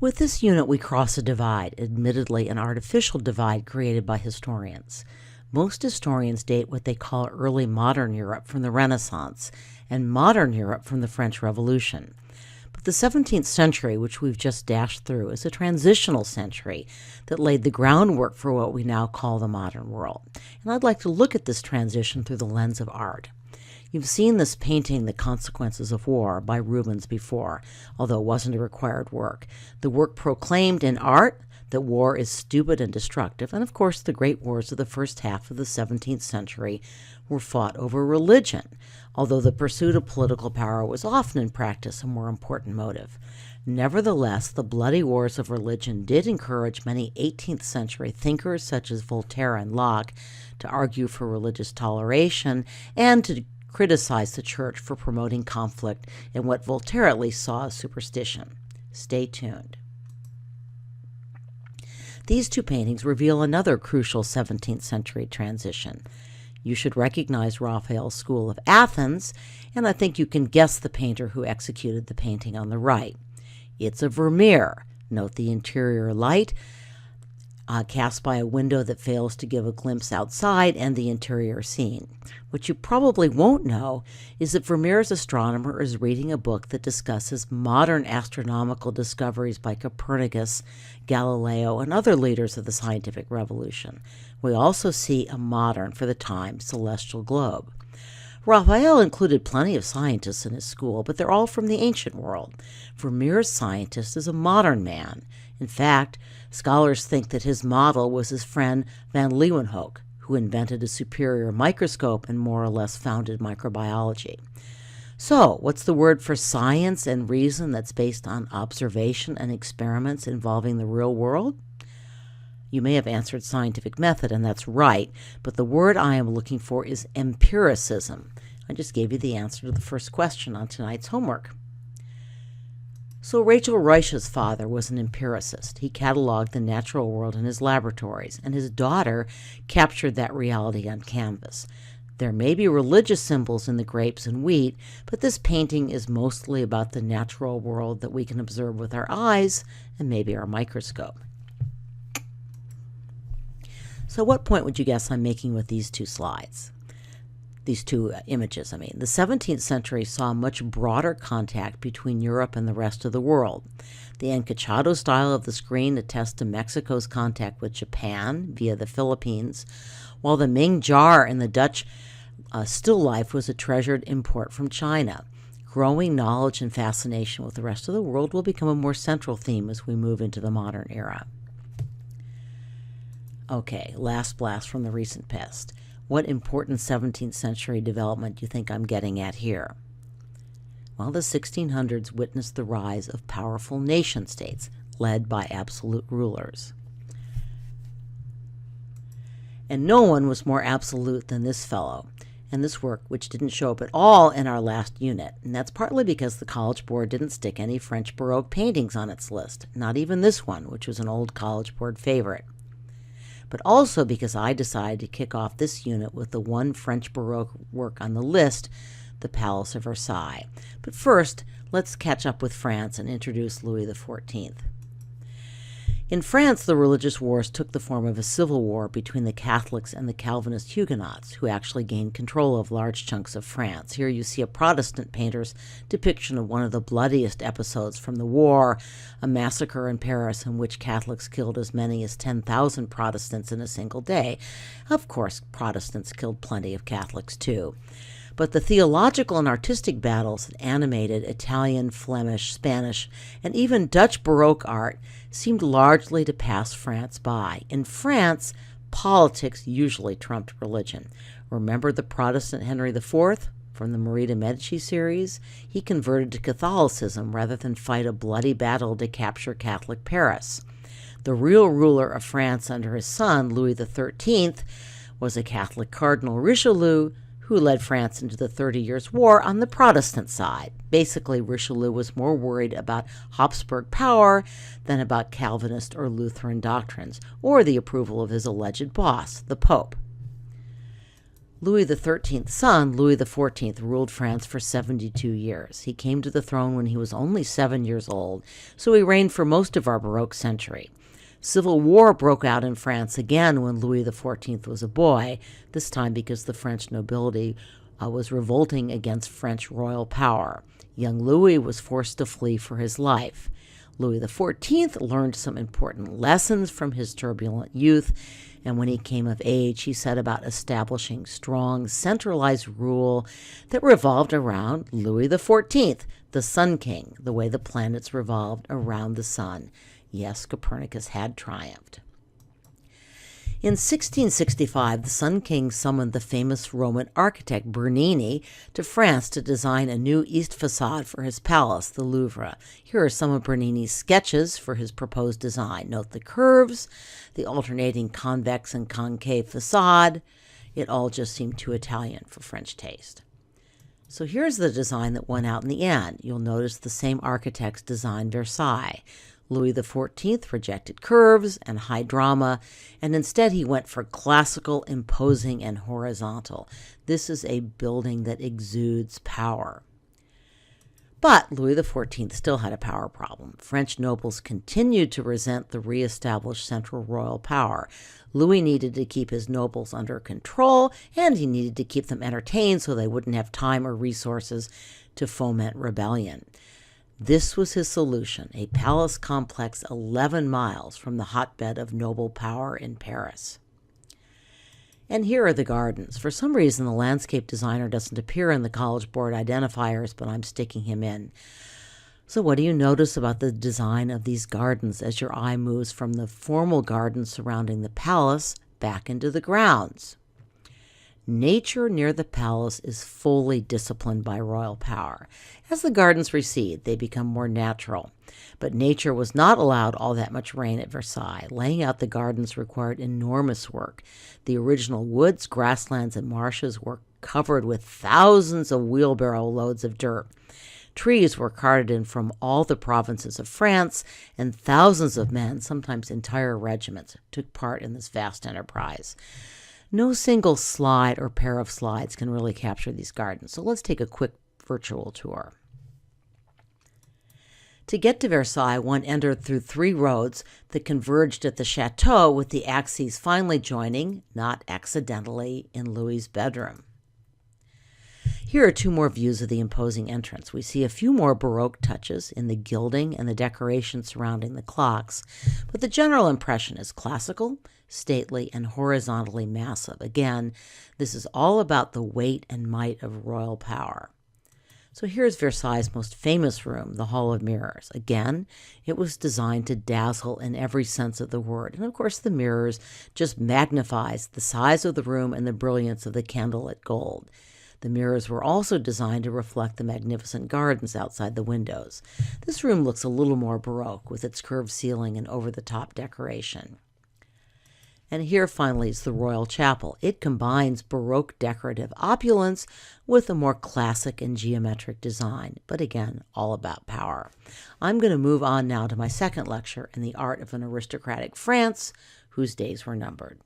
With this unit, we cross a divide, admittedly an artificial divide created by historians. Most historians date what they call early modern Europe from the Renaissance and modern Europe from the French Revolution. But the 17th century, which we've just dashed through, is a transitional century that laid the groundwork for what we now call the modern world. And I'd like to look at this transition through the lens of art. You've seen this painting, The Consequences of War, by Rubens before, although it wasn't a required work. The work proclaimed in art that war is stupid and destructive, and of course the great wars of the first half of the 17th century were fought over religion, although the pursuit of political power was often in practice a more important motive. Nevertheless, the bloody wars of religion did encourage many 18th century thinkers such as Voltaire and Locke to argue for religious toleration and to criticize the church for promoting conflict in what Voltaire at least saw as superstition. Stay tuned. These two paintings reveal another crucial 17th century transition. You should recognize Raphael's school of Athens, and I think you can guess the painter who executed the painting on the right. It's a Vermeer. Note the interior light cast by a window that fails to give a glimpse outside and the interior scene. What you probably won't know is that Vermeer's astronomer is reading a book that discusses modern astronomical discoveries by Copernicus, Galileo, and other leaders of the scientific revolution. We also see a modern, for the time, celestial globe. Raphael included plenty of scientists in his school, but they're all from the ancient world. Vermeer's scientist is a modern man. In fact, scholars think that his model was his friend van Leeuwenhoek, who invented a superior microscope and more or less founded microbiology. So, what's the word for science and reason that's based on observation and experiments involving the real world? You may have answered scientific method, and that's right, but the word I am looking for is empiricism. I just gave you the answer to the first question on tonight's homework. So Rachel Reusch's father was an empiricist. He cataloged the natural world in his laboratories, and his daughter captured that reality on canvas. There may be religious symbols in the grapes and wheat, but this painting is mostly about the natural world that we can observe with our eyes and maybe our microscope. So what point would you guess I'm making with these two slides? These two images, The 17th century saw much broader contact between Europe and the rest of the world. The encachado style of the screen attests to Mexico's contact with Japan via the Philippines, while the Ming jar in the Dutch still life was a treasured import from China. Growing knowledge and fascination with the rest of the world will become a more central theme as we move into the modern era. Okay, last blast from the recent past. What important 17th century development do you think I'm getting at here? Well, the 1600s witnessed the rise of powerful nation-states led by absolute rulers. And no one was more absolute than this fellow. And this work, which didn't show up at all in our last unit, and that's partly because the College Board didn't stick any French Baroque paintings on its list, not even this one, which was an old College Board favorite. But also because I decided to kick off this unit with the one French Baroque work on the list, the Palace of Versailles. But first, let's catch up with France and introduce Louis XIV. In France, the religious wars took the form of a civil war between the Catholics and the Calvinist Huguenots, who actually gained control of large chunks of France. Here you see a Protestant painter's depiction of one of the bloodiest episodes from the war, a massacre in Paris in which Catholics killed as many as 10,000 Protestants in a single day. Of course, Protestants killed plenty of Catholics too. But the theological and artistic battles that animated Italian, Flemish, Spanish, and even Dutch Baroque art seemed largely to pass France by. In France, politics usually trumped religion. Remember the Protestant Henry IV from the Marie de Medici series? He converted to Catholicism rather than fight a bloody battle to capture Catholic Paris. The real ruler of France under his son, Louis XIII, was a Catholic Cardinal Richelieu, who led France into the 30 Years' War on the Protestant side. Basically, Richelieu was more worried about Habsburg power than about Calvinist or Lutheran doctrines, or the approval of his alleged boss, the Pope. Louis XIII's son, Louis XIV, ruled France for 72 years. He came to the throne when he was only 7 years old, so he reigned for most of our Baroque century. Civil war broke out in France again when Louis XIV was a boy, this time because the French nobility was revolting against French royal power. Young Louis was forced to flee for his life. Louis XIV learned some important lessons from his turbulent youth, and when he came of age, he set about establishing strong, centralized rule that revolved around Louis XIV, the Sun King, the way the planets revolved around the sun. Yes, Copernicus had triumphed. In 1665, the Sun King summoned the famous Roman architect Bernini to France to design a new east facade for his palace, the Louvre. Here are some of Bernini's sketches for his proposed design. Note the curves, the alternating convex and concave facade. It all just seemed too Italian for French taste. So here's the design that won out in the end. You'll notice the same architects designed Versailles. Louis XIV rejected curves and high drama, and instead he went for classical, imposing, and horizontal. This is a building that exudes power. But Louis XIV still had a power problem. French nobles continued to resent the reestablished central royal power. Louis needed to keep his nobles under control, and he needed to keep them entertained so they wouldn't have time or resources to foment rebellion. This was his solution, a palace complex 11 miles from the hotbed of noble power in Paris. And here are the gardens. For some reason, the landscape designer doesn't appear in the College Board identifiers, but I'm sticking him in. So what do you notice about the design of these gardens as your eye moves from the formal gardens surrounding the palace back into the grounds? Nature near the palace is fully disciplined by royal power. As the gardens recede, they become more natural. But nature was not allowed all that much rain at Versailles. Laying out the gardens required enormous work. The original woods, grasslands, and marshes were covered with thousands of wheelbarrow loads of dirt. Trees were carted in from all the provinces of France, and thousands of men, sometimes entire regiments, took part in this vast enterprise. No single slide or pair of slides can really capture these gardens, so let's take a quick virtual tour. To get to Versailles, one entered through 3 roads that converged at the chateau, with the axes finally joining, not accidentally, in Louis's bedroom. Here are 2 more views of the imposing entrance. We see a few more Baroque touches in the gilding and the decoration surrounding the clocks, but the general impression is classical, stately, and horizontally massive. Again, this is all about the weight and might of royal power. So here's Versailles' most famous room, the Hall of Mirrors. Again, it was designed to dazzle in every sense of the word. And of course, the mirrors just magnifies the size of the room and the brilliance of the candlelit gold. The mirrors were also designed to reflect the magnificent gardens outside the windows. This room looks a little more Baroque with its curved ceiling and over-the-top decoration. And here finally is the Royal Chapel. It combines Baroque decorative opulence with a more classic and geometric design, but again, all about power. I'm going to move on now to my second lecture in the art of an aristocratic France whose days were numbered.